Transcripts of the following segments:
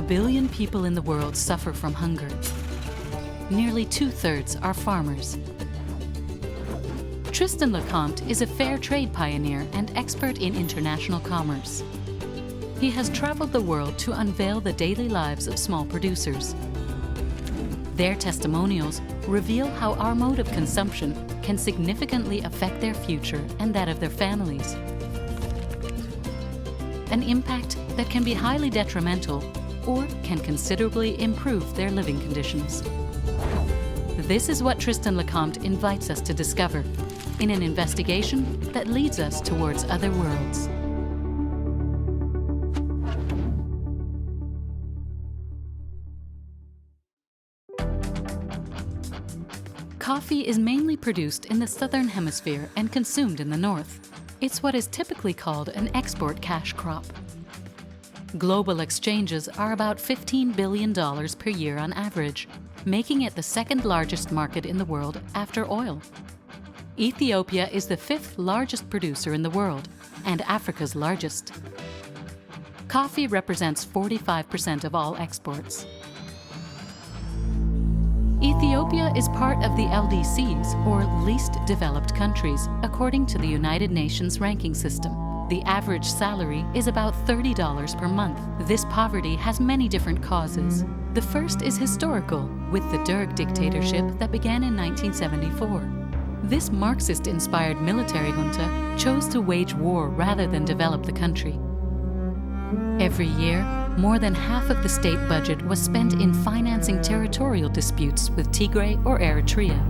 1 billion people in the world suffer from hunger. Nearly 2/3 are farmers. Tristan Lecomte is a fair trade pioneer and expert in international commerce. He has traveled the world to unveil the daily lives of small producers. Their testimonials reveal how our mode of consumption can significantly affect their future and that of their families. An impact that can be highly detrimental or can considerably improve their living conditions. This is what Tristan Lecomte invites us to discover in an investigation that leads us towards other worlds. Coffee is mainly produced in the southern hemisphere and consumed in the north. It's what is typically called an export cash crop. Global exchanges are about $15 billion per year on average, making it the second largest market in the world after oil. Ethiopia is the 5th largest producer in the world and Africa's largest. Coffee represents 45% of all exports. Ethiopia is part of the LDCs, or Least Developed Countries, according to the United Nations ranking system. The average salary is about $30 per month. This poverty has many different causes. The first is historical, with the Derg dictatorship that began in 1974. This Marxist-inspired military junta chose to wage war rather than develop the country. Every year, more than half of the state budget was spent in financing territorial disputes with Tigray or Eritrea.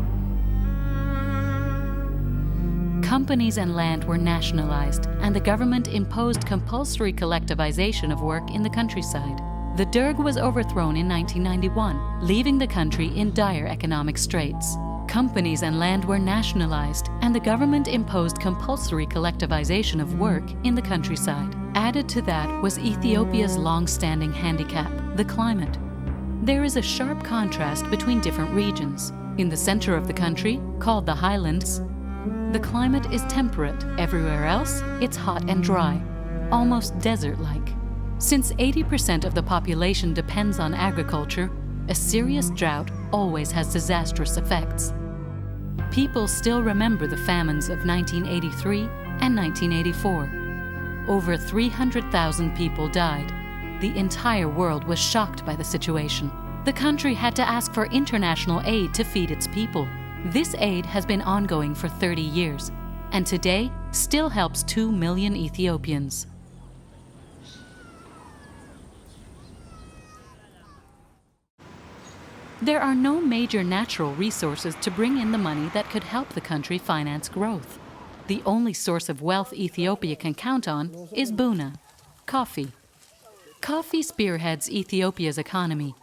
Companies and land were nationalized, and the government imposed compulsory collectivization of work in the countryside. The Derg was overthrown in 1991, leaving the country in dire economic straits. Companies and land were nationalized, and the government imposed compulsory collectivization of work in the countryside. Added to that was Ethiopia's long-standing handicap, the climate. There is a sharp contrast between different regions. In the center of the country, called the highlands, the climate is temperate. Everywhere else, it's hot and dry, almost desert-like. Since 80% of the population depends on agriculture, a serious drought always has disastrous effects. People still remember the famines of 1983 and 1984. Over 300,000 people died. The entire world was shocked by the situation. The country had to ask for international aid to feed its people. This aid has been ongoing for 30 years, and today still helps 2 million Ethiopians. There are no major natural resources to bring in the money that could help the country finance growth. The only source of wealth Ethiopia can count on is buna, coffee. Coffee spearheads Ethiopia's economy.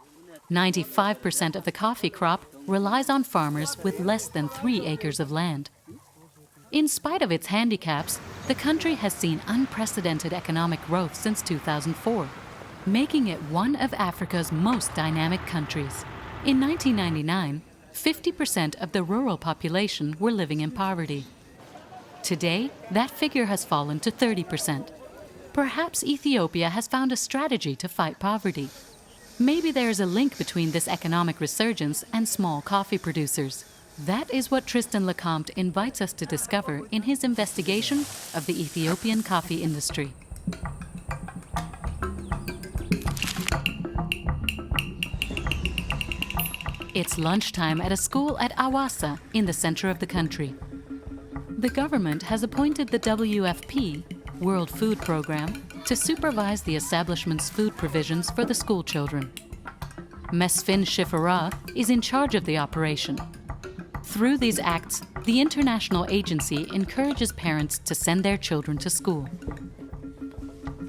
95% of the coffee crop relies on farmers with less than 3 acres of land. In spite of its handicaps, the country has seen unprecedented economic growth since 2004, making it one of Africa's most dynamic countries. In 1999, 50% of the rural population were living in poverty. Today, that figure has fallen to 30%. Perhaps Ethiopia has found a strategy to fight poverty. Maybe there is a link between this economic resurgence and small coffee producers. That is what Tristan Lecomte invites us to discover in his investigation of the Ethiopian coffee industry. It's lunchtime at a school at Awassa in the center of the country. The government has appointed the WFP, World Food Program, to supervise the establishment's food provisions for the school children. Mesfin Shifara is in charge of the operation. Through these acts, the international agency encourages parents to send their children to school.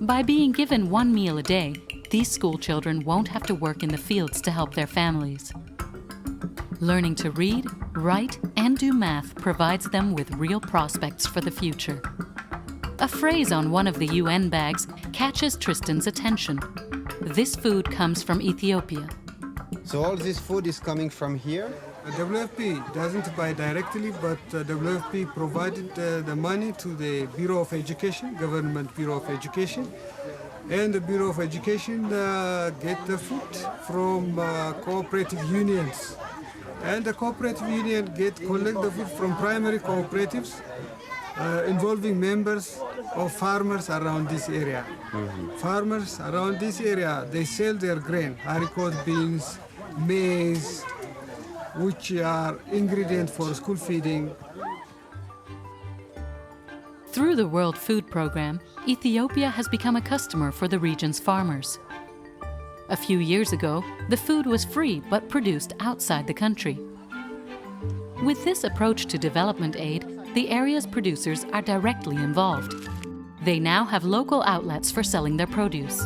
By being given 1 meal a day, these school children won't have to work in the fields to help their families. Learning to read, write, and do math provides them with real prospects for the future. A phrase on one of the UN bags catches Tristan's attention. This food comes from Ethiopia. So all this food is coming from here? WFP doesn't buy directly, but WFP provided the money to the Bureau of Education, Government Bureau of Education. And the Bureau of Education get the food from cooperative unions. And the cooperative union collect the food from primary cooperatives involving members of farmers around this area. Farmers around this area, they sell their grain, haricot beans, maize, which are ingredients for school feeding. Through the World Food Programme, Ethiopia has become a customer for the region's farmers. A few years ago, the food was free but produced outside the country. With this approach to development aid, the area's producers are directly involved. They now have local outlets for selling their produce.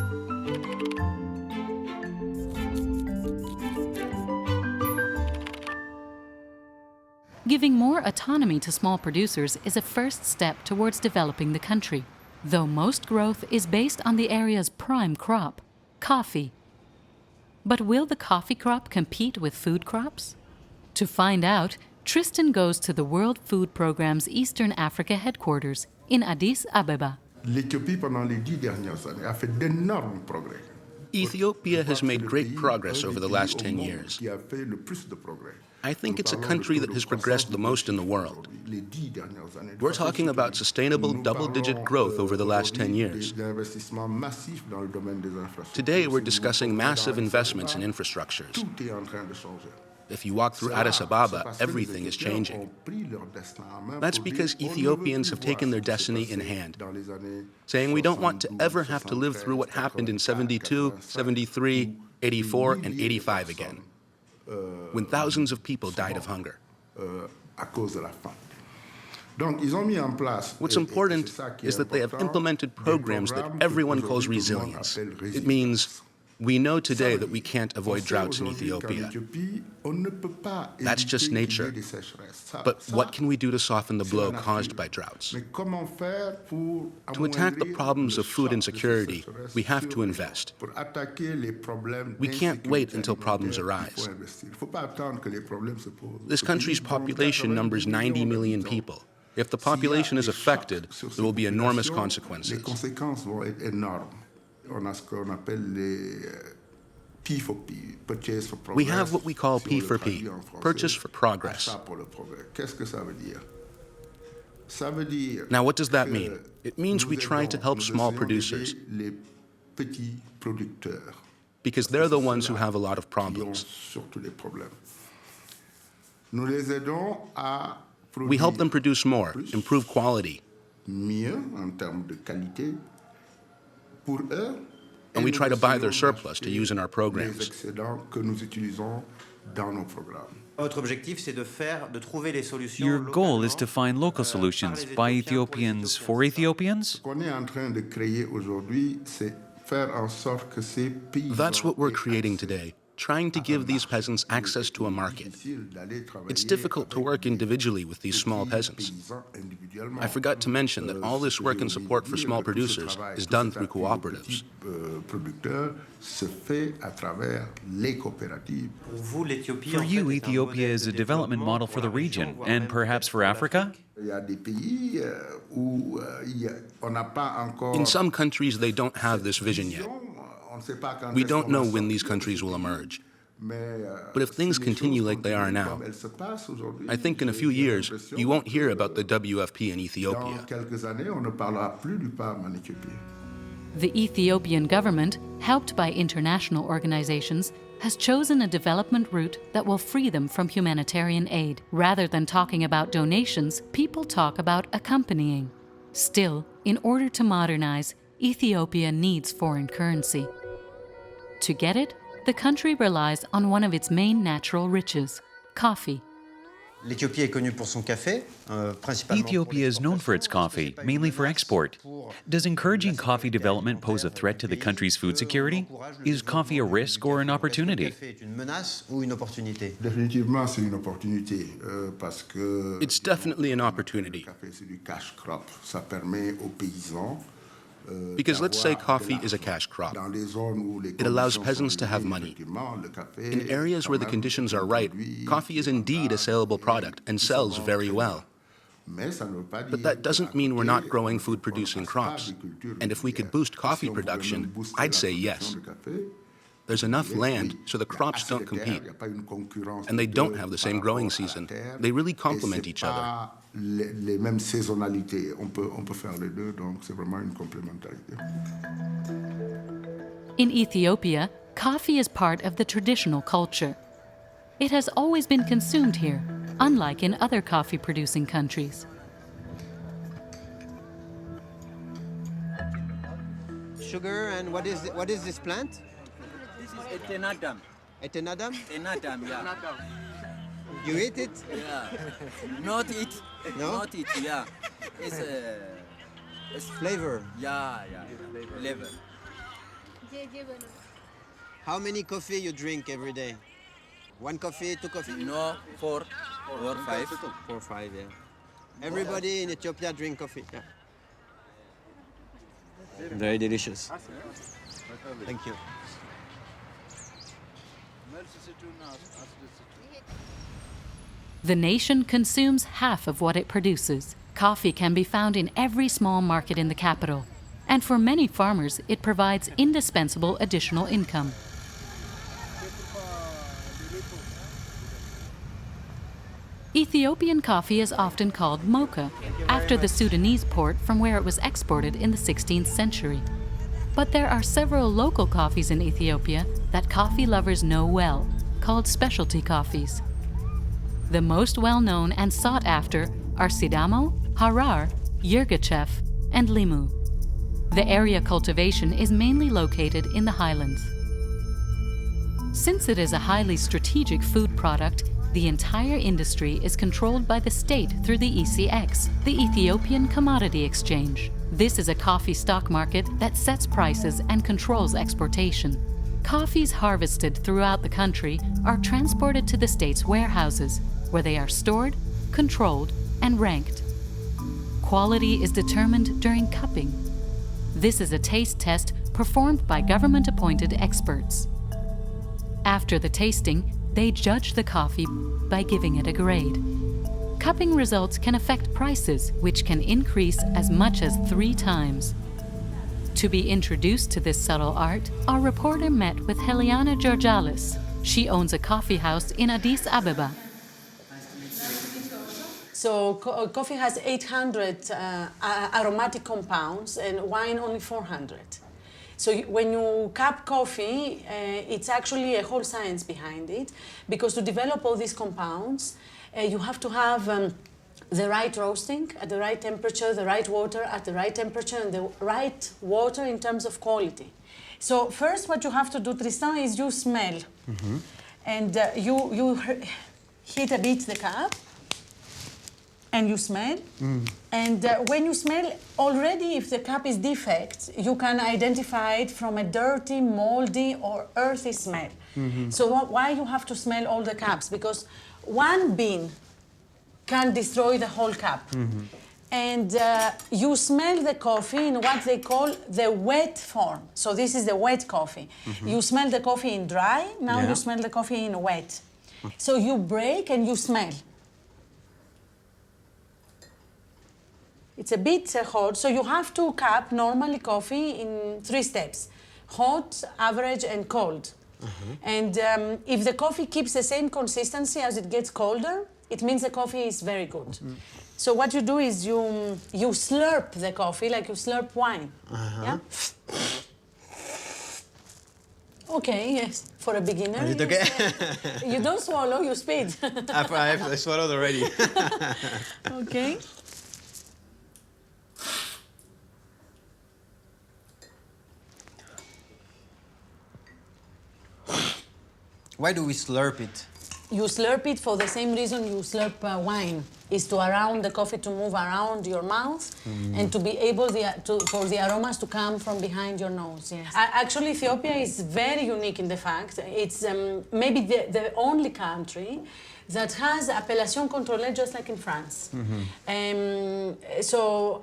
Giving more autonomy to small producers is a first step towards developing the country, though most growth is based on the area's prime crop, coffee. But will the coffee crop compete with food crops? To find out, Tristan goes to the World Food Programme's Eastern Africa headquarters in Addis Ababa. L'Éthiopie, pendant les 10 dernières années, a fait d'énormes progrès. Ethiopia has made great progress over the last 10 years. I think it's a country that has progressed the most in the world. We're talking about sustainable double-digit growth over the last 10 years. Today, we're discussing massive investments in infrastructures. If you walk through Addis Ababa, everything is changing. That's because Ethiopians have taken their destiny in hand, saying we don't want to ever have to live through what happened in 72, 73, 84, and 85 again, when thousands of people died of hunger. What's important is that they have implemented programs that everyone calls resilience. It means we know today that we can't avoid droughts in Ethiopia. That's just nature. But what can we do to soften the blow caused by droughts? To attack the problems of food insecurity, we have to invest. We can't wait until problems arise. This country's population numbers 90 million people. If the population is affected, there will be enormous consequences. We have what we call P for P, purchase for progress. Now, what does that mean? It means we try to help small producers, because they're the ones who have a lot of problems. We help them produce more, improve quality. And we try to buy their surplus to use in our programs. Your goal is to find local solutions by Ethiopians for Ethiopians? That's what we're creating today, trying to give these peasants access to a market. It's difficult to work individually with these small peasants. I forgot to mention that all this work and support for small producers is done through cooperatives. For you, Ethiopia is a development model for the region, and perhaps for Africa? In some countries, they don't have this vision yet. We don't know when these countries will emerge. But if things continue like they are now, I think in a few years, you won't hear about the WFP in Ethiopia. The Ethiopian government, helped by international organizations, has chosen a development route that will free them from humanitarian aid. Rather than talking about donations, people talk about accompanying. Still, in order to modernize, Ethiopia needs foreign currency. To get it, the country relies on one of its main natural riches, coffee. Ethiopia is known for its coffee, mainly for export. Does encouraging coffee development pose a threat to the country's food security? Is coffee a risk or an opportunity? It's definitely an opportunity. Because let's say coffee is a cash crop. It allows peasants to have money. In areas where the conditions are right, coffee is indeed a saleable product and sells very well. But that doesn't mean we're not growing food-producing crops. And if we could boost coffee production, I'd say yes. There's enough land so the crops don't compete. And they don't have the same growing season. They really complement each other. Les mêmes saisonnalités. On peut faire les deux, donc c'est vraiment une complémentarité. In Ethiopia, coffee is part of the traditional culture. It has always been consumed here, unlike in other coffee-producing countries. Sugar, and what is this plant? This is Etenadam. Etenadam? Enadam, yeah. You eat it? Yeah. Not eat. No? Not eat, yeah. It's Flavor. yeah. Flavor. How many coffee you drink every day? 1 coffee, 2 coffee? No, 4 or 5. 4 or 5, yeah. Everybody in Ethiopia drink coffee. Yeah. Very delicious. Thank you. The nation consumes half of what it produces. Coffee can be found in every small market in the capital, and for many farmers, it provides indispensable additional income. Ethiopian coffee is often called mocha, after the Sudanese port from where it was exported in the 16th century. But there are several local coffees in Ethiopia that coffee lovers know well, called specialty coffees. The most well-known and sought after are Sidamo, Harar, Yirgacheffe, and Limu. The area cultivation is mainly located in the highlands. Since it is a highly strategic food product, the entire industry is controlled by the state through the ECX, the Ethiopian Commodity Exchange. This is a coffee stock market that sets prices and controls exportation. Coffees harvested throughout the country are transported to the state's warehouses, where they are stored, controlled, and ranked. Quality is determined during cupping. This is a taste test performed by government-appointed experts. After the tasting, they judge the coffee by giving it a grade. Cupping results can affect prices, which can increase as much as 3 times. To be introduced to this subtle art, our reporter met with Heliana Georgalis. She owns a coffee house in Addis Ababa. So coffee has 800 aromatic compounds and wine only 400. So when you cup coffee, it's actually a whole science behind it, because to develop all these compounds, you have to have the right roasting at the right temperature, the right water at the right temperature, and the right water in terms of quality. So first what you have to do, Tristan, is you smell. Mm-hmm. And you heat a bit the cup, and you smell. Mm. And when you smell, already if the cup is defect, you can identify it from a dirty, moldy, or earthy smell. Mm-hmm. So why you have to smell all the cups? Because one bean can destroy the whole cup. Mm-hmm. And you smell the coffee in what they call the wet form. So this is the wet coffee. Mm-hmm. You smell the coffee in dry, now you smell the coffee in wet. So you break and you smell. It's a bit hot, so you have to cup normally coffee in 3 steps: hot, average, and cold. Mm-hmm. And if the coffee keeps the same consistency as it gets colder, it means the coffee is very good. Mm-hmm. So what you do is you slurp the coffee like you slurp wine. Uh-huh. Yeah? Okay, yes, for a beginner. Is it okay? You don't swallow, you spit. I swallowed already. Okay. Why do we slurp it? You slurp it for the same reason you slurp wine, is to allow the coffee to move around your mouth and to be able for the aromas to come from behind your nose. Yes. Actually, Ethiopia is very unique in the fact it's maybe the only country that has appellation contrôlée just like in France. Mm-hmm. So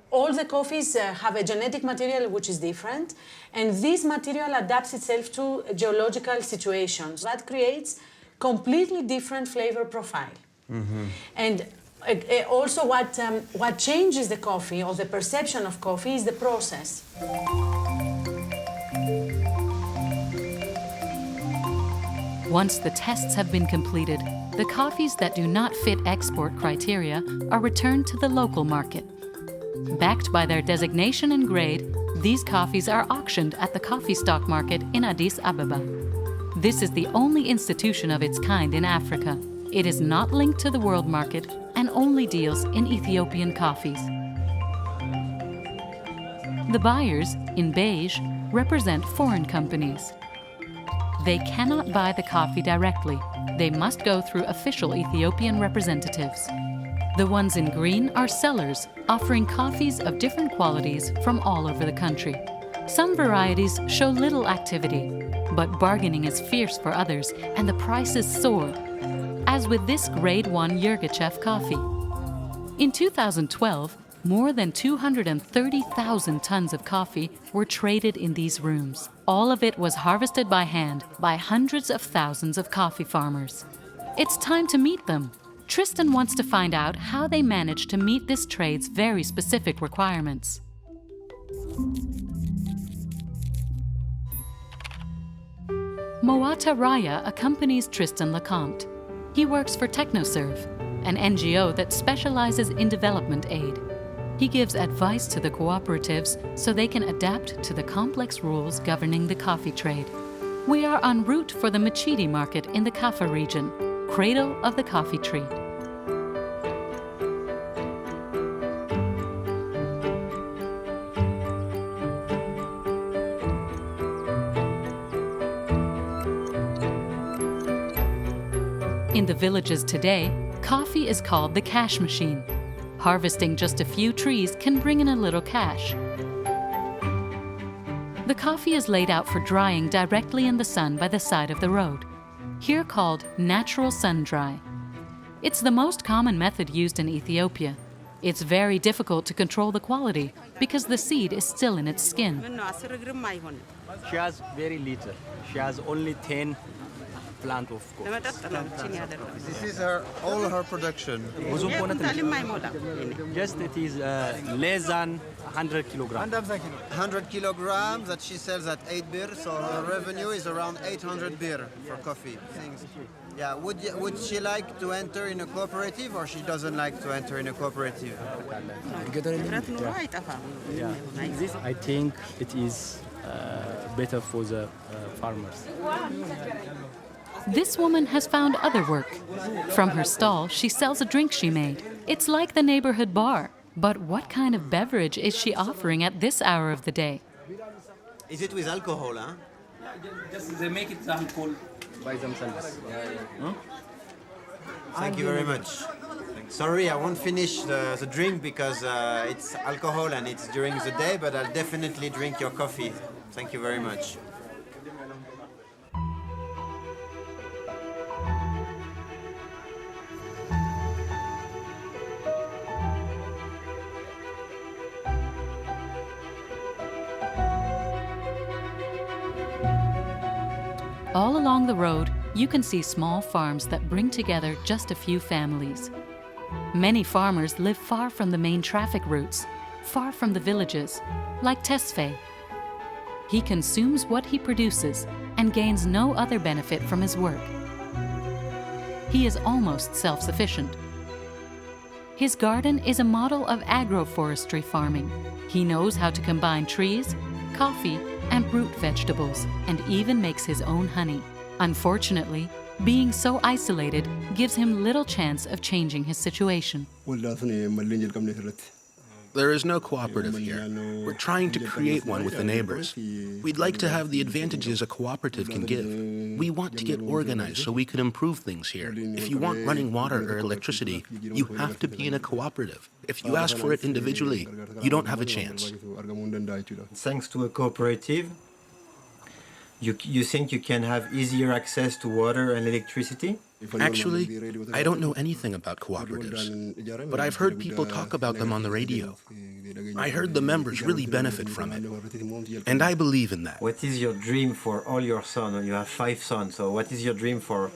all the coffees have a genetic material which is different, and this material adapts itself to geological situations. That creates completely different flavor profile. Mm-hmm. And Also, what changes the coffee or the perception of coffee is the process. Once the tests have been completed, the coffees that do not fit export criteria are returned to the local market. Backed by their designation and grade, these coffees are auctioned at the coffee stock market in Addis Ababa. This is the only institution of its kind in Africa. It is not linked to the world market and only deals in Ethiopian coffees. The buyers, in beige, represent foreign companies. They cannot buy the coffee directly. They must go through official Ethiopian representatives. The ones in green are sellers, offering coffees of different qualities from all over the country. Some varieties show little activity, but bargaining is fierce for others and the prices soar, as with this Grade 1 Yirgachev coffee. In 2012, more than 230,000 tons of coffee were traded in these rooms. All of it was harvested by hand by hundreds of thousands of coffee farmers. It's time to meet them. Tristan wants to find out how they manage to meet this trade's very specific requirements. Moata Raya accompanies Tristan Lecomte. He works for TechnoServe, an NGO that specializes in development aid. He gives advice to the cooperatives so they can adapt to the complex rules governing the coffee trade. We are en route for the Machidi market in the Kaffa region, cradle of the coffee tree. In the villages today, coffee is called the cash machine. Harvesting just a few trees can bring in a little cash. The coffee is laid out for drying directly in the sun by the side of the road, here called natural sun dry. It's the most common method used in Ethiopia. It's very difficult to control the quality because the seed is still in its skin. She has very little. She has only 10 plant of coffee. This is all her production. Just it is less than 100 kilograms. 100 kilograms that she sells at 8 birr, so her revenue is around 800 birr for coffee. Yeah, would she like to enter in a cooperative or she doesn't like to enter in a cooperative? Yeah. This, I think it is better for the farmers. This woman has found other work. From her stall, she sells a drink she made. It's like the neighborhood bar. But what kind of beverage is she offering at this hour of the day? Is it with alcohol, huh? Just they make it alcohol By themselves. Thank you very much. Sorry, I won't finish the drink because it's alcohol and it's during the day, but I'll definitely drink your coffee. Thank you very much. All along the road, you can see small farms that bring together just a few families. Many farmers live far from the main traffic routes, far from the villages, like Tesfaye. He consumes what he produces and gains no other benefit from his work. He is almost self-sufficient. His garden is a model of agroforestry farming. He knows how to combine trees, coffee, and root vegetables, and even makes his own honey. Unfortunately, being so isolated gives him little chance of changing his situation. There is no cooperative here. We're trying to create one with the neighbors. We'd like to have the advantages a cooperative can give. We want to get organized so we can improve things here. If you want running water or electricity, you have to be in a cooperative. If you ask for it individually, you don't have a chance. Thanks to a cooperative, you think you can have easier access to water and electricity? Actually, I don't know anything about cooperatives, but I've heard people talk about them on the radio. I heard the members really benefit from it, and I believe in that. What is your dream for all your sons? You have 5 sons, so what is your dream for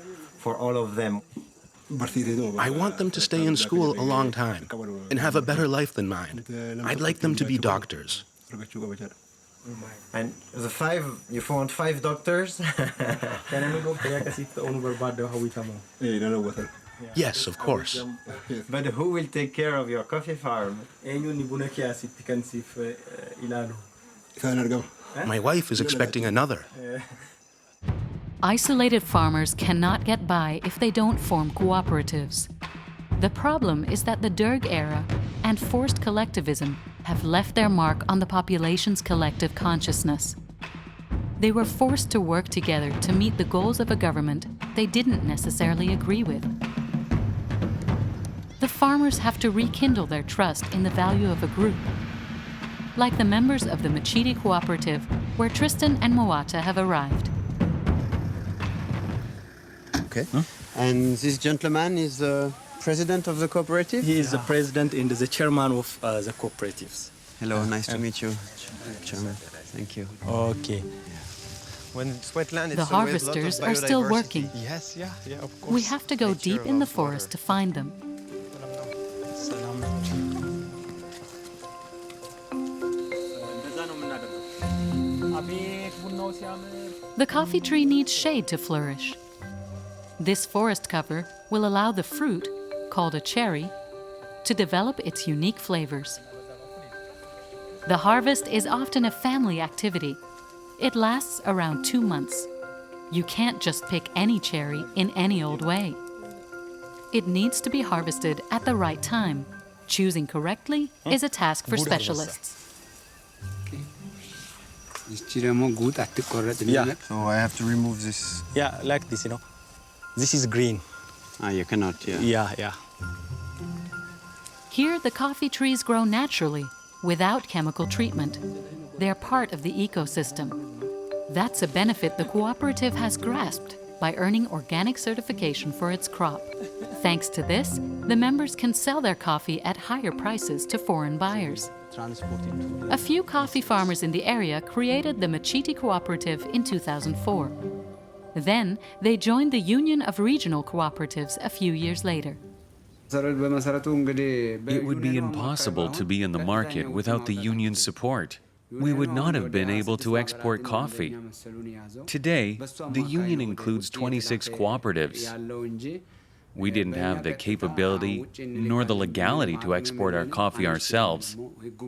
all of them? I want them to stay in school a long time and have a better life than mine. I'd like them to be doctors. And you found 5 doctors? Yes, of course. But who will take care of your coffee farm? My wife is expecting another. Isolated farmers cannot get by if they don't form cooperatives. The problem is that the Derg era and forced collectivism have left their mark on the population's collective consciousness. They were forced to work together to meet the goals of a government they didn't necessarily agree with. The farmers have to rekindle their trust in the value of a group, like the members of the Machidi cooperative, where Tristan and Moata have arrived. Okay. And this gentleman is the president of the cooperative? He is the president and the chairman of the cooperatives. Hello, nice to meet you, Chairman. Thank you. Okay. When it's wetland, it's The harvesters are still working. Yes, of course. We have to go deep in the forest to find them. The coffee tree needs shade to flourish. This forest cover will allow the fruit, called a cherry, to develop its unique flavors. The harvest is often a family activity. It lasts around 2 months. You can't just pick any cherry in any old way. It needs to be harvested at the right time. Choosing correctly is a task for specialists. Yeah. So I have to remove this. Yeah, like this, This is green. You cannot, Yeah. Here, the coffee trees grow naturally, without chemical treatment. They're part of the ecosystem. That's a benefit the cooperative has grasped by earning organic certification for its crop. Thanks to this, the members can sell their coffee at higher prices to foreign buyers. A few coffee farmers in the area created the Machiti cooperative in 2004. Then, they joined the Union of Regional Cooperatives a few years later. It would be impossible to be in the market without the union's support. We would not have been able to export coffee. Today, the union includes 26 cooperatives. We didn't have the capability nor the legality to export our coffee ourselves.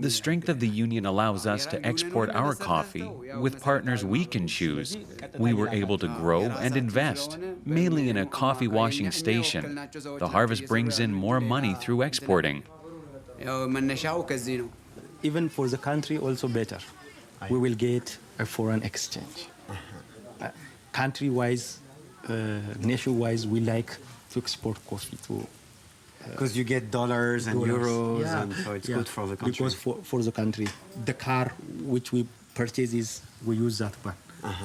The strength of the union allows us to export our coffee with partners we can choose. We were able to grow and invest, mainly in a coffee washing station. The harvest brings in more money through exporting. Even for the country, also better. We will get a foreign exchange. Country-wise, nation-wise, we like to export coffee to... Because you get dollars and euros, and so it's good for the country. Because for the country, the car which we purchase, we use that one.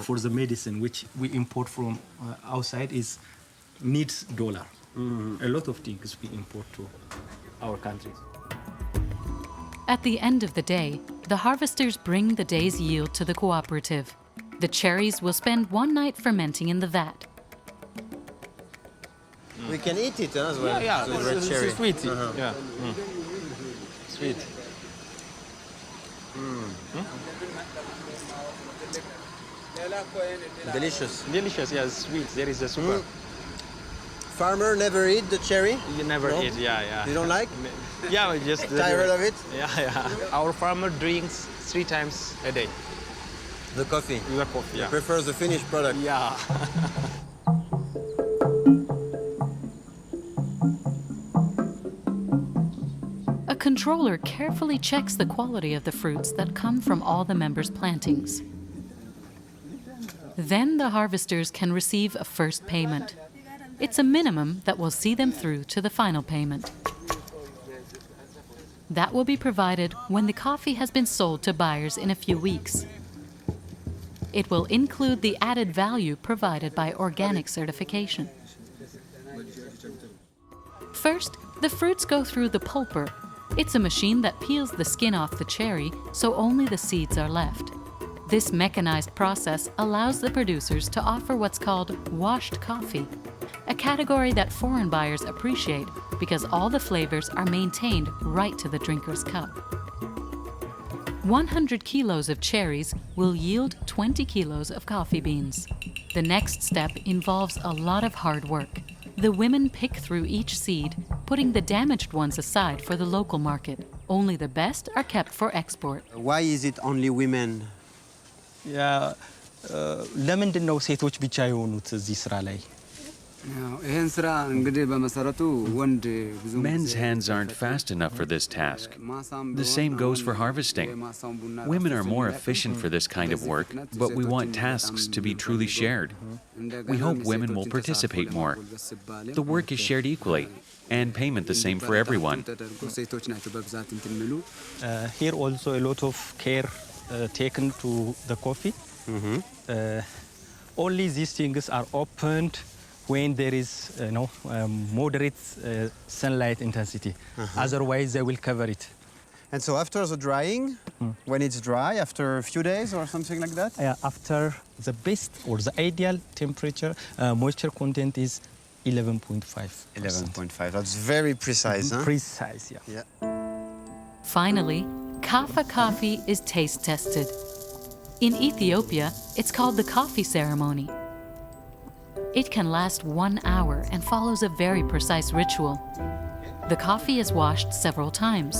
For the medicine which we import from outside needs dollar. A lot of things we import to our countries. At the end of the day, the harvesters bring the day's yield to the cooperative. The cherries will spend 1 night fermenting in the vat. We can eat it as well. Yeah, the red cherry. It's sweet. Yeah. Sweet. Delicious. Delicious, yes, sweet. There is a super. Farmer never eat the cherry? You never eat, yeah. You don't like? Yeah, we just... Tired of it? Yeah. Our farmer drinks 3 times a day. The coffee? The coffee, yeah. Prefers the finished product? Yeah. A controller carefully checks the quality of the fruits that come from all the members' plantings. Then the harvesters can receive a first payment. It's a minimum that will see them through to the final payment. That will be provided when the coffee has been sold to buyers in a few weeks. It will include the added value provided by organic certification. First, the fruits go through the pulper. It's a machine that peels the skin off the cherry, so only the seeds are left. This mechanized process allows the producers to offer what's called washed coffee, a category that foreign buyers appreciate because all the flavors are maintained right to the drinker's cup. 100 kilos of cherries will yield 20 kilos of coffee beans. The next step involves a lot of hard work. The women pick through each seed, putting the damaged ones aside for the local market. Only the best are kept for export. Why is it only women? ለምንድን ነው ሴቶች ብቻ የሆኑት እዚህ ስራ ላይ? Men's hands aren't fast enough for this task. The same goes for harvesting. Women are more efficient for this kind of work, but we want tasks to be truly shared. We hope women will participate more. The work is shared equally, and payment the same for everyone. Here also a lot of care taken to the coffee. Only these things are opened when there is moderate sunlight intensity. Otherwise, they will cover it. And so after the drying, when it's dry, after a few days or something like that? After the best or the ideal temperature, moisture content is 11.5. 11.5. That's very precise, huh? Precise, yeah. Finally, Kaffa coffee is taste tested. In Ethiopia, it's called the coffee ceremony. It can last 1 hour and follows a very precise ritual. The coffee is washed several times.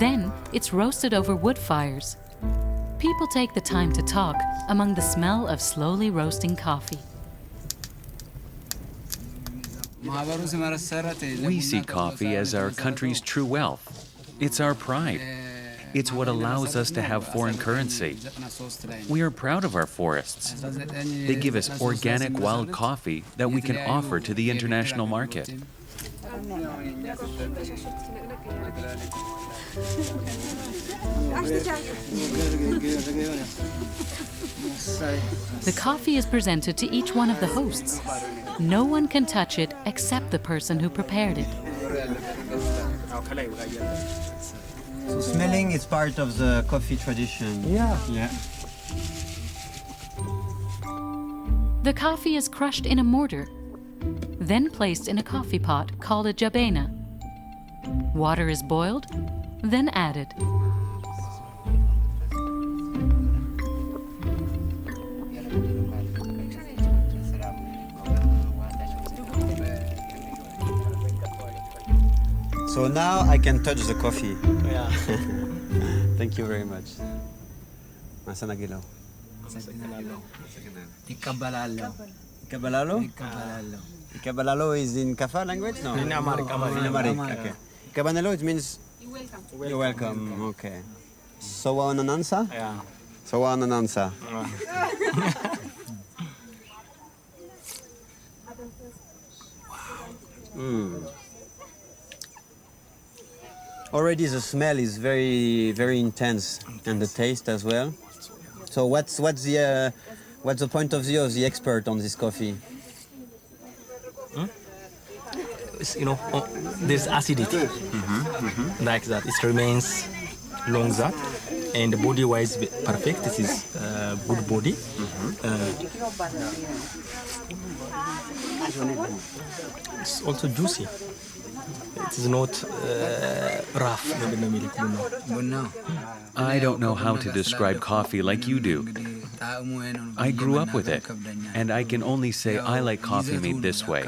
Then it's roasted over wood fires. People take the time to talk among the smell of slowly roasting coffee. We see coffee as our country's true wealth. It's our pride. It's what allows us to have foreign currency. We are proud of our forests. They give us organic wild coffee that we can offer to the international market. The coffee is presented to each one of the hosts. No one can touch it except the person who prepared it. So smelling is part of the coffee tradition. Yeah. The coffee is crushed in a mortar, then placed in a coffee pot called a jabena. Water is boiled, then added. So now I can touch the coffee. Yeah. Thank you very much. Masanagilo. Ikabalalo? Ikabalalo is in Kafa language? No. In Amharic. In Amharic, okay. Ikabanalo, it means you're welcome. Okay. Sowa onanansa? Yeah. Sowa onanansa. Already the smell is very, very intense, and the taste as well. So what's the point of view of the expert on this coffee? There's acidity, like that. It remains long that, and body-wise perfect. This is good body. It's also juicy. It is not rough. I don't know how to describe coffee like you do. I grew up with it, and I can only say I like coffee made this way.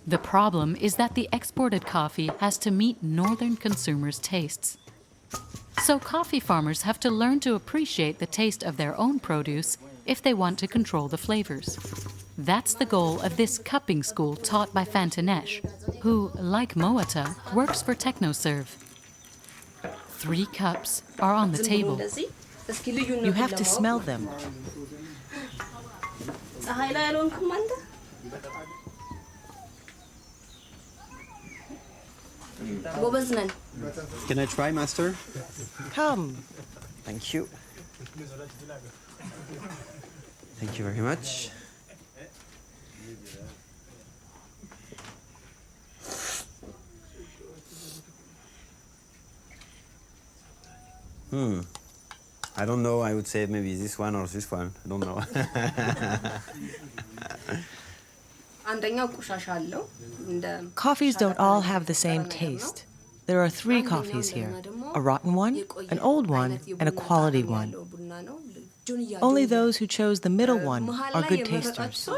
The problem is that the exported coffee has to meet northern consumers' tastes. So coffee farmers have to learn to appreciate the taste of their own produce if they want to control the flavors. That's the goal of this cupping school taught by Fantanesh, who, like Moata, works for TechnoServe. 3 cups are on the table. You have to smell them. Can I try, Master? Come. Thank you. Thank you very much. I don't know. I would say maybe this one or this one. I don't know. Coffees don't all have the same taste. There are 3 coffees here, a rotten one, an old one, and a quality one. Only those who chose the middle one are good tasters.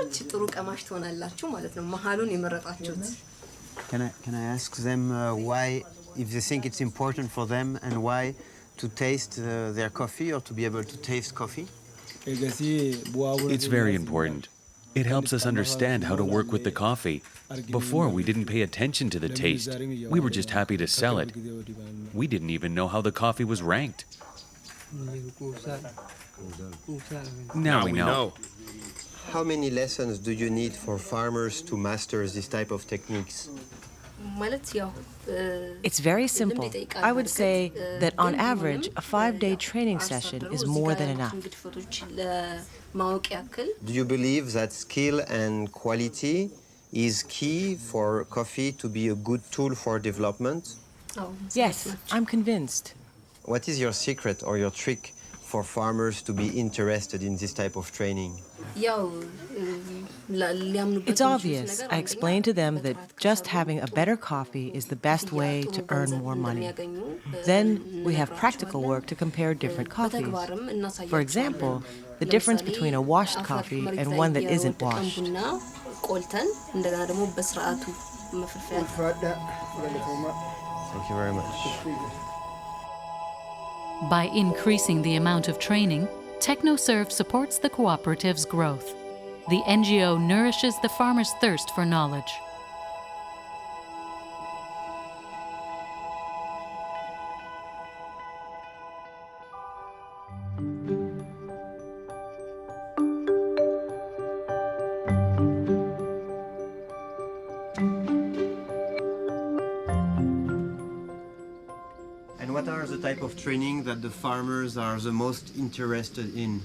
Can I ask them why, if they think it's important for them, and why to taste their coffee or to be able to taste coffee? It's very important. It helps us understand how to work with the coffee. Before, we didn't pay attention to the taste. We were just happy to sell it. We didn't even know how the coffee was ranked. Now we know. How many lessons do you need for farmers to master this type of techniques? It's very simple. I would say that on average, a 5-day training session is more than enough. Do you believe that skill and quality is key for coffee to be a good tool for development? Yes, I'm convinced. What is your secret or your trick for farmers to be interested in this type of training? It's obvious. I explained to them that just having a better coffee is the best way to earn more money. Then we have practical work to compare different coffees. For example, the difference between a washed coffee and one that isn't washed. Thank you very much. By increasing the amount of training, TechnoServe supports the cooperative's growth. The NGO nourishes the farmers' thirst for knowledge. And what are the type of training that the farmers are the most interested in?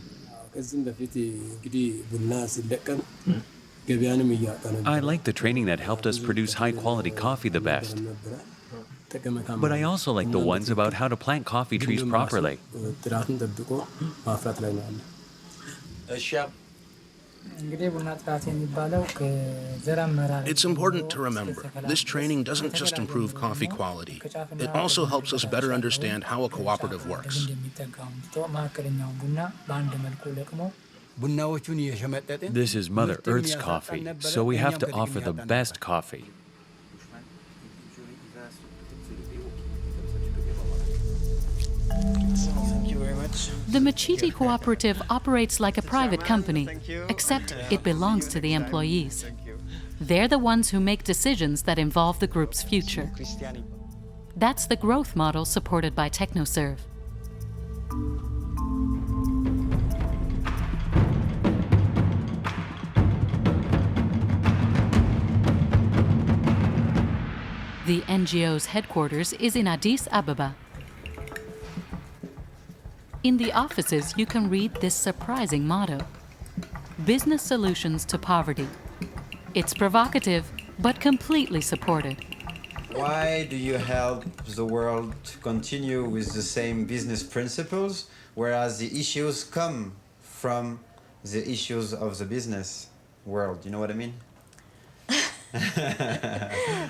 I like the training that helped us produce high-quality coffee the best. But I also like the ones about how to plant coffee trees properly. It's important to remember, this training doesn't just improve coffee quality. It also helps us better understand how a cooperative works. This is Mother Earth's coffee, so we have to offer the best coffee. Thank you very much. The Machiti Cooperative operates like a private company, except it belongs to the employees. They're the ones who make decisions that involve the group's future. That's the growth model supported by TechnoServe. The NGO's headquarters is in Addis Ababa. In the offices, you can read this surprising motto: Business Solutions to Poverty. It's provocative, but completely supported. Why do you help the world to continue with the same business principles, whereas the issues come from the issues of the business world? You know what I mean?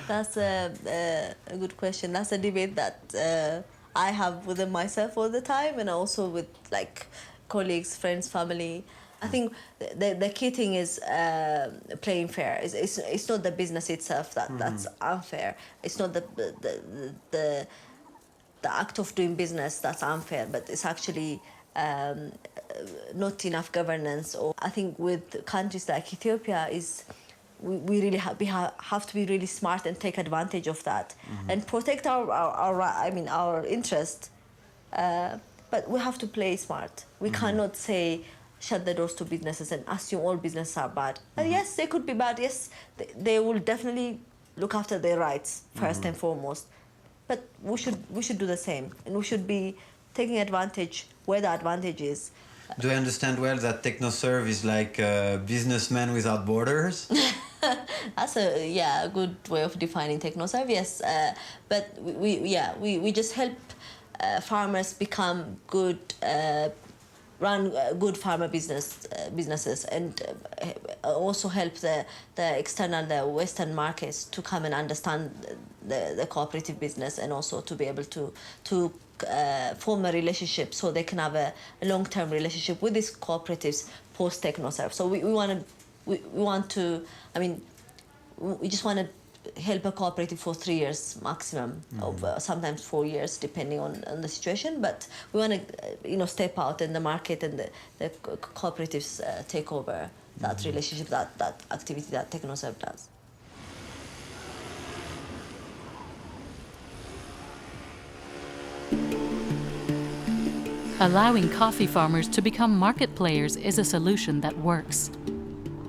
That's a good question. That's a debate that I have within myself all the time, and also with like colleagues, friends, family. I think the key thing is playing fair. It's not the business itself that's unfair. It's not the act of doing business that's unfair, but it's actually not enough governance. Or I think with countries like Ethiopia we really have to be really smart and take advantage of that and protect our interest. But we have to play smart. We cannot say shut the doors to businesses and assume all businesses are bad. Yes, they could be bad. Yes, they will definitely look after their rights first and foremost. But we should do the same, and we should be taking advantage where the advantage is. Do I understand well that TechnoServe is like businessmen without borders? That's a good way of defining TechnoServe. Yes, but we just help farmers become good, run good farmer businesses, and also help the external, the Western markets to come and understand the cooperative business, and also to be able to form a relationship so they can have a long-term relationship with these cooperatives post-TechnoServe. So we just want to help a cooperative for 3 years maximum, of sometimes 4 years, depending on the situation. But we want to, step out in the market, and the cooperatives take over that relationship, that activity that TechnoServe does. Allowing coffee farmers to become market players is a solution that works.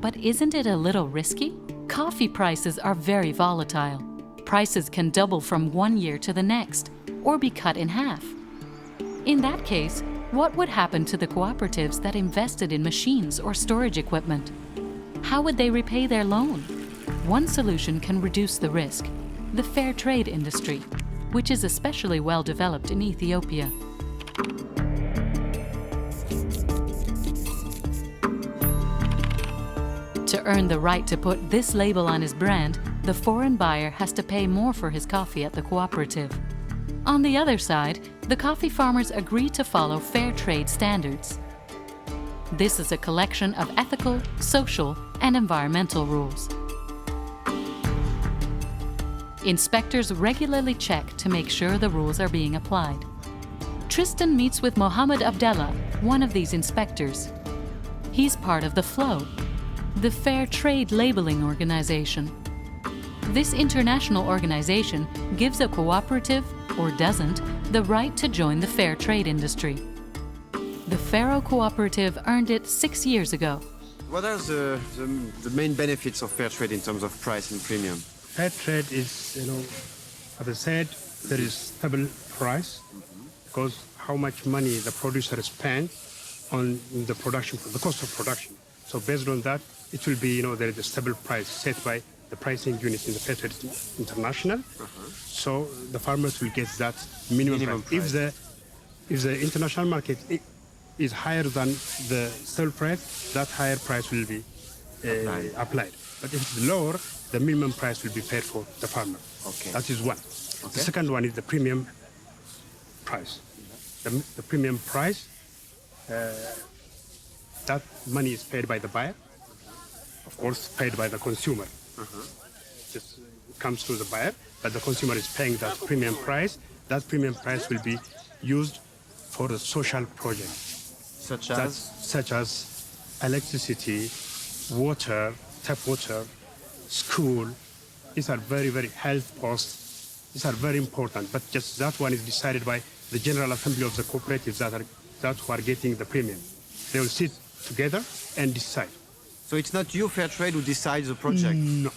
But isn't it a little risky? Coffee prices are very volatile. Prices can double from one year to the next, or be cut in half. In that case, what would happen to the cooperatives that invested in machines or storage equipment? How would they repay their loan? One solution can reduce the risk: the fair trade industry, which is especially well developed in Ethiopia. To earn the right to put this label on his brand, the foreign buyer has to pay more for his coffee at the cooperative. On the other side, the coffee farmers agree to follow fair trade standards. This is a collection of ethical, social, and environmental rules. Inspectors regularly check to make sure the rules are being applied. Tristan meets with Mohammed Abdallah, one of these inspectors. He's part of the FLOW, the Fair Trade Labeling Organization. This international organization gives a cooperative, or doesn't, the right to join the fair trade industry. The Faro Cooperative earned it 6 years ago. What are the main benefits of fair trade in terms of price and premium? Fair trade is, as I said, there is stable price, because how much money the producer spends on the production, the cost of production. So based on that, it will be, there is a stable price set by the pricing unit in the Fair Trade International. So the farmers will get that minimum price. If the international market is higher than the stable price, that higher price will be applied. But if it's lower, the minimum price will be paid for the farmer. Okay. That is one. Okay. The second one is the premium price. The premium price, that money is paid by the buyer, of course paid by the consumer. Just comes to the buyer, but the consumer is paying that premium price. That premium price will be used for the social projects. Such as electricity, water, tap water, school. These are very, very health posts. These are very important, but just that one is decided by the General Assembly of the cooperatives that who are getting the premium. They will sit together and decide. So it's not you, Fair Trade, who decides the project? No.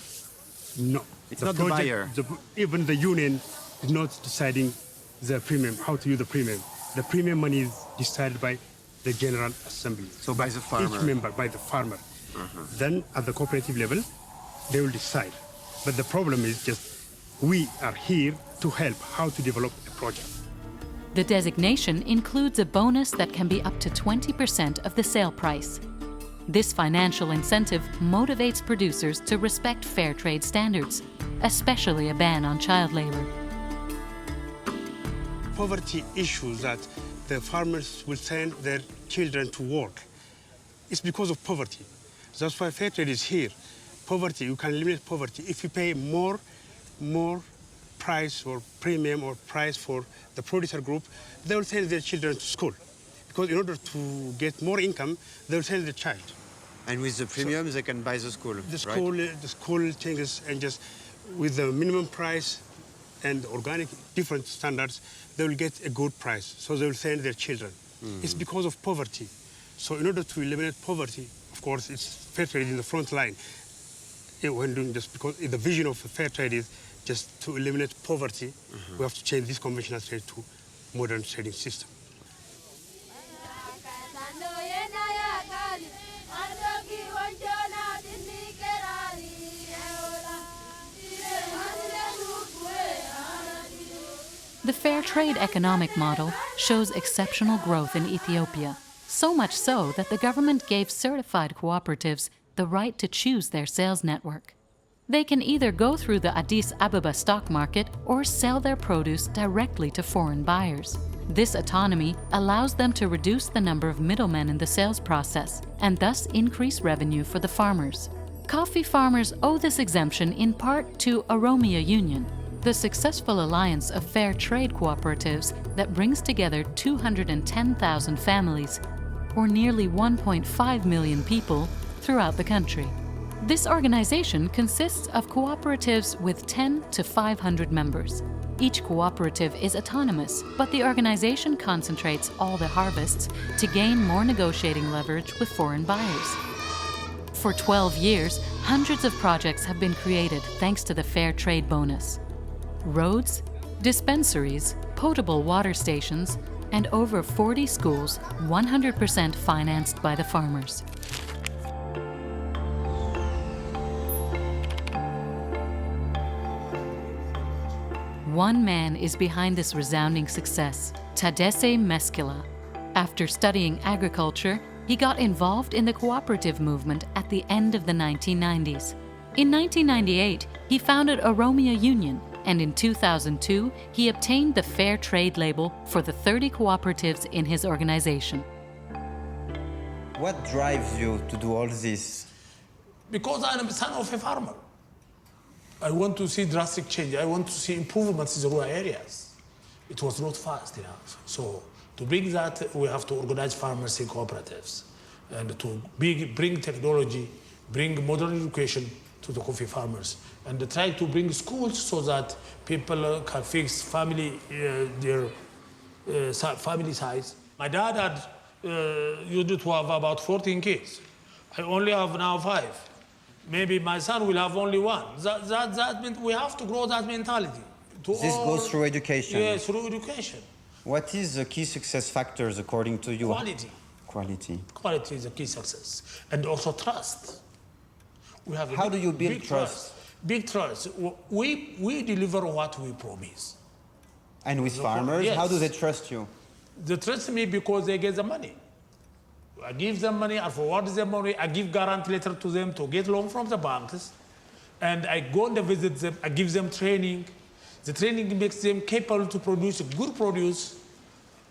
It's not the buyer? Even the union is not deciding the premium, how to use the premium. The premium money is decided by the General Assembly. So by the farmer? Each member, by the farmer. Then at the cooperative level, they will decide. But the problem is just, we are here to help how to develop a project. The designation includes a bonus that can be up to 20% of the sale price. This financial incentive motivates producers to respect fair trade standards, especially a ban on child labor. Poverty issues that the farmers will send their children to work. It's because of poverty. That's why fair trade is here. Poverty, you can eliminate poverty. If you pay more price or premium or price for the producer group, they will send their children to school. Because in order to get more income, they will send the child. And with the premiums, they can buy the school, The school changes, and just with the minimum price and organic different standards, they will get a good price. So they will send their children. It's because of poverty. So in order to eliminate poverty, of course, it's fair trade in the front line. When doing this, because the vision of fair trade is just to eliminate poverty, we have to change this conventional trade to modern trading system. The fair trade economic model shows exceptional growth in Ethiopia, so much so that the government gave certified cooperatives the right to choose their sales network. They can either go through the Addis Ababa stock market or sell their produce directly to foreign buyers. This autonomy allows them to reduce the number of middlemen in the sales process and thus increase revenue for the farmers. Coffee farmers owe this exemption in part to Oromia Union, the successful alliance of fair trade cooperatives that brings together 210,000 families, or nearly 1.5 million people, throughout the country. This organization consists of cooperatives with 10 to 500 members. Each cooperative is autonomous, but the organization concentrates all the harvests to gain more negotiating leverage with foreign buyers. For 12 years, hundreds of projects have been created thanks to the fair trade bonus. Roads, dispensaries, potable water stations, and over 40 schools, 100% financed by the farmers. One man is behind this resounding success, Tadesse Meskila. After studying agriculture, he got involved in the cooperative movement at the end of the 1990s. In 1998, he founded Oromia Union, and in 2002, he obtained the Fair Trade label for the 30 cooperatives in his organization. What drives you to do all this? Because I'm the son of a farmer. I want to see drastic change. I want to see improvements in the rural areas. It was not fast enough. So to bring that, we have to organize farmers in cooperatives and to bring technology, bring modern education to the coffee farmers, and try to bring schools so that people can fix family, their family size. My dad had used to have about 14 kids. I only have now 5. Maybe my son will have only 1. That means we have to grow that mentality. This goes through education? Yes, through education. What is the key success factors according to you? Quality. Quality. Quality is the key success. And also trust. We have How do you build big trust? Big trust. We deliver what we promise. And with farmers, yes. How do they trust you? They trust me because they get the money. I give them money, I forward them money, I give guarantee letter to them to get loan from the banks, and I go and visit them, I give them training. The training makes them capable to produce good produce,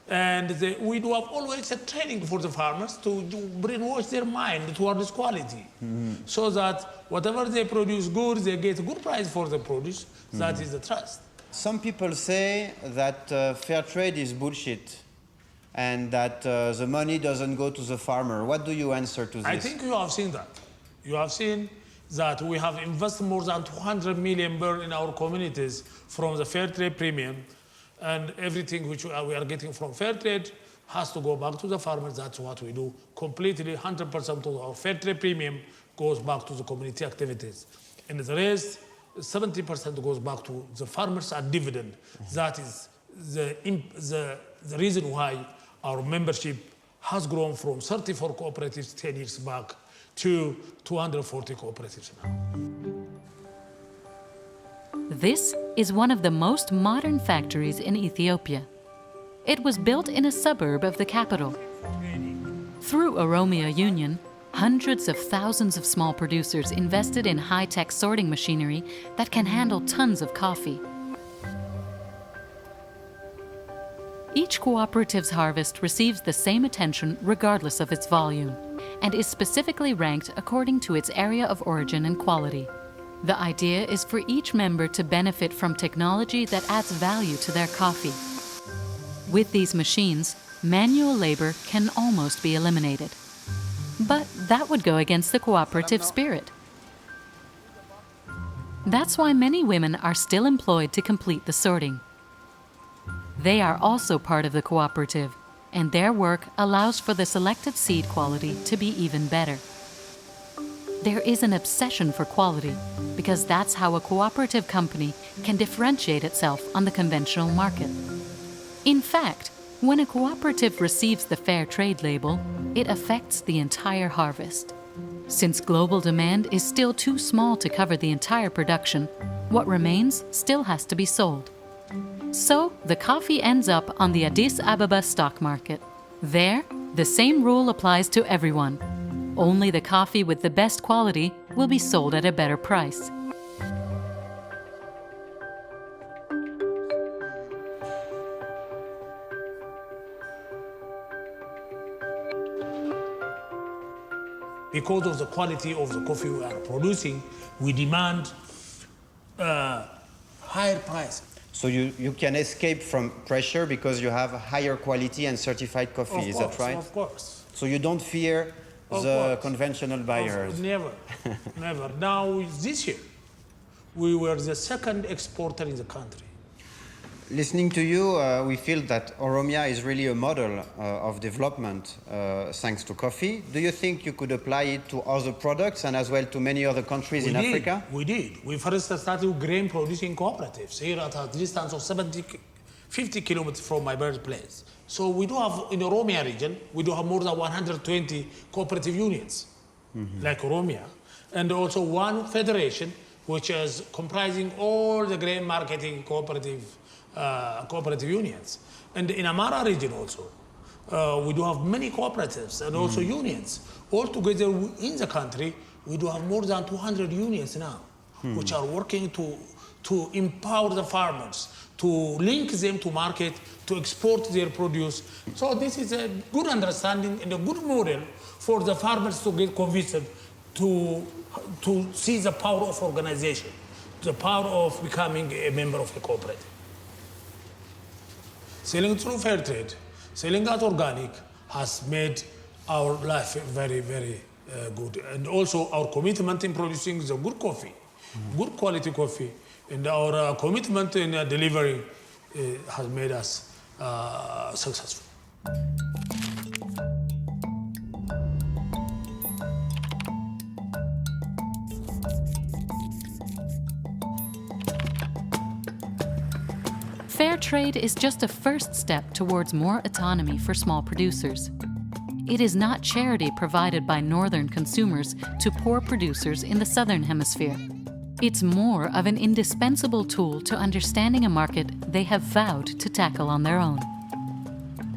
and we do have always a training for the farmers to brainwash their mind towards quality, so that whatever they produce good, they get a good price for the produce. That is the trust. Some people say that fair trade is bullshit, and that the money doesn't go to the farmer. What do you answer to this? I think you have seen that. You have seen that we have invested more than 200 million birr in our communities from the fair trade premium, and everything which we are getting from fair trade has to go back to the farmers. That's what we do. Completely 100% of our fair trade premium goes back to the community activities. And the rest, 70% goes back to the farmers and dividend. That is the reason why our membership has grown from 34 cooperatives 10 years back to 240 cooperatives now. This is one of the most modern factories in Ethiopia. It was built in a suburb of the capital. Through Oromia Union, hundreds of thousands of small producers invested in high-tech sorting machinery that can handle tons of coffee. Each cooperative's harvest receives the same attention regardless of its volume, and is specifically ranked according to its area of origin and quality. The idea is for each member to benefit from technology that adds value to their coffee. With these machines, manual labor can almost be eliminated. But that would go against the cooperative spirit. That's why many women are still employed to complete the sorting. They are also part of the cooperative, and their work allows for the selected seed quality to be even better. There is an obsession for quality, because that's how a cooperative company can differentiate itself on the conventional market. In fact, when a cooperative receives the Fair Trade label, it affects the entire harvest. Since global demand is still too small to cover the entire production, what remains still has to be sold. So the coffee ends up on the Addis Ababa stock market. There, the same rule applies to everyone. Only the coffee with the best quality will be sold at a better price. Because of the quality of the coffee we are producing, we demand higher price. So you can escape from pressure because you have higher quality and certified coffee, is that right? Of course. So you don't fear the conventional buyers? Never, never. Now, this year, we were the second exporter in the country. Listening to you, we feel that Oromia is really a model of development thanks to coffee. Do you think you could apply it to other products and as well to many other countries in Africa? We did. We first started with grain producing cooperatives here at a distance of 50 kilometers from my birthplace. So we do have, in Oromia region, we do have more than 120 cooperative unions, like Oromia, and also one federation, which is comprising all the grain marketing cooperative unions. And in Amara region also, we do have many cooperatives and also unions. Altogether in the country, we do have more than 200 unions now, which are working to empower the farmers, to link them to market, to export their produce. So this is a good understanding and a good model for the farmers to get convinced to see the power of organization, the power of becoming a member of a cooperative. Selling through fair trade, selling at organic has made our life very, very good. And also our commitment in producing the good coffee, good quality coffee, and our commitment in delivering has made us successful. Fair trade is just a first step towards more autonomy for small producers. It is not charity provided by northern consumers to poor producers in the southern hemisphere. It's more of an indispensable tool to understanding a market they have vowed to tackle on their own.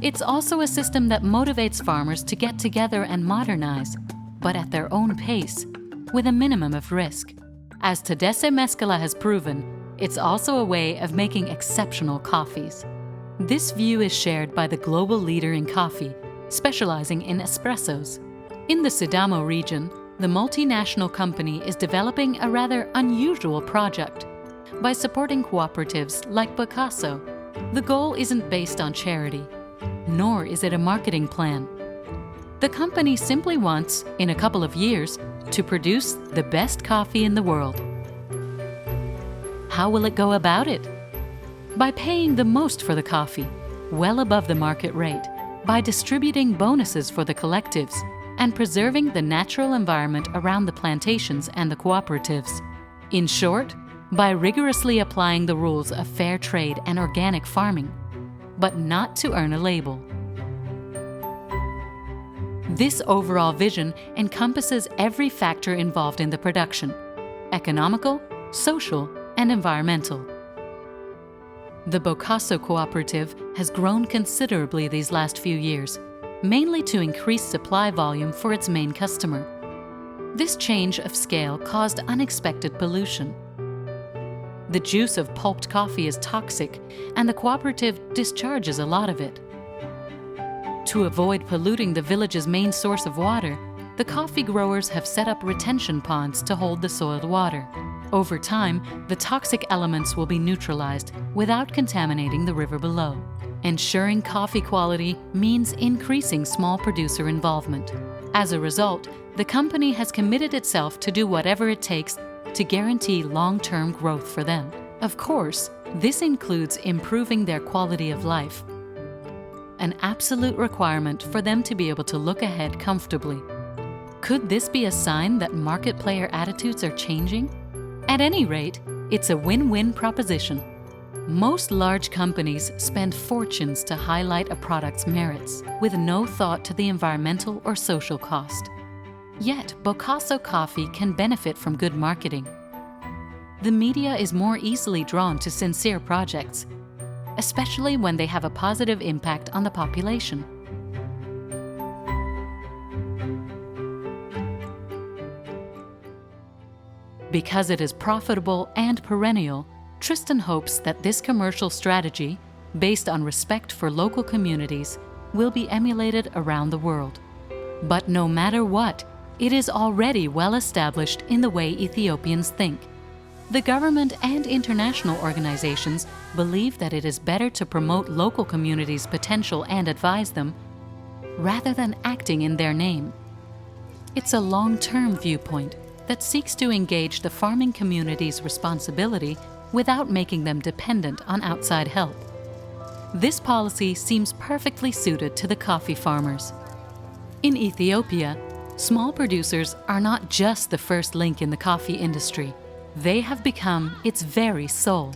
It's also a system that motivates farmers to get together and modernize, but at their own pace, with a minimum of risk. As Tadesse Mescala has proven, it's also a way of making exceptional coffees. This view is shared by the global leader in coffee, specializing in espressos. In the Sidamo region, the multinational company is developing a rather unusual project. By supporting cooperatives like Bokaso, the goal isn't based on charity, nor is it a marketing plan. The company simply wants, in a couple of years, to produce the best coffee in the world. How will it go about it? By paying the most for the coffee, well above the market rate, by distributing bonuses for the collectives, and preserving the natural environment around the plantations and the cooperatives. In short, by rigorously applying the rules of fair trade and organic farming, but not to earn a label. This overall vision encompasses every factor involved in the production: economical, social, and environmental. The Bokaso cooperative has grown considerably these last few years, mainly to increase supply volume for its main customer. This change of scale caused unexpected pollution. The juice of pulped coffee is toxic, and the cooperative discharges a lot of it. To avoid polluting the village's main source of water, the coffee growers have set up retention ponds to hold the soiled water. Over time, the toxic elements will be neutralized without contaminating the river below. Ensuring coffee quality means increasing small producer involvement. As a result, the company has committed itself to do whatever it takes to guarantee long-term growth for them. Of course, this includes improving their quality of life, an absolute requirement for them to be able to look ahead comfortably. Could this be a sign that market player attitudes are changing? At any rate, it's a win-win proposition. Most large companies spend fortunes to highlight a product's merits, with no thought to the environmental or social cost. Yet, Bokaso coffee can benefit from good marketing. The media is more easily drawn to sincere projects. especially when they have a positive impact on the population. Because it is profitable and perennial, Tristan hopes that this commercial strategy, based on respect for local communities, will be emulated around the world. But no matter what, it is already well established in the way Ethiopians think. The government and international organizations believe that it is better to promote local communities' potential and advise them, rather than acting in their name. It's a long-term viewpoint that seeks to engage the farming community's responsibility without making them dependent on outside help. This policy seems perfectly suited to the coffee farmers. In Ethiopia, small producers are not just the first link in the coffee industry. They have become its very soul.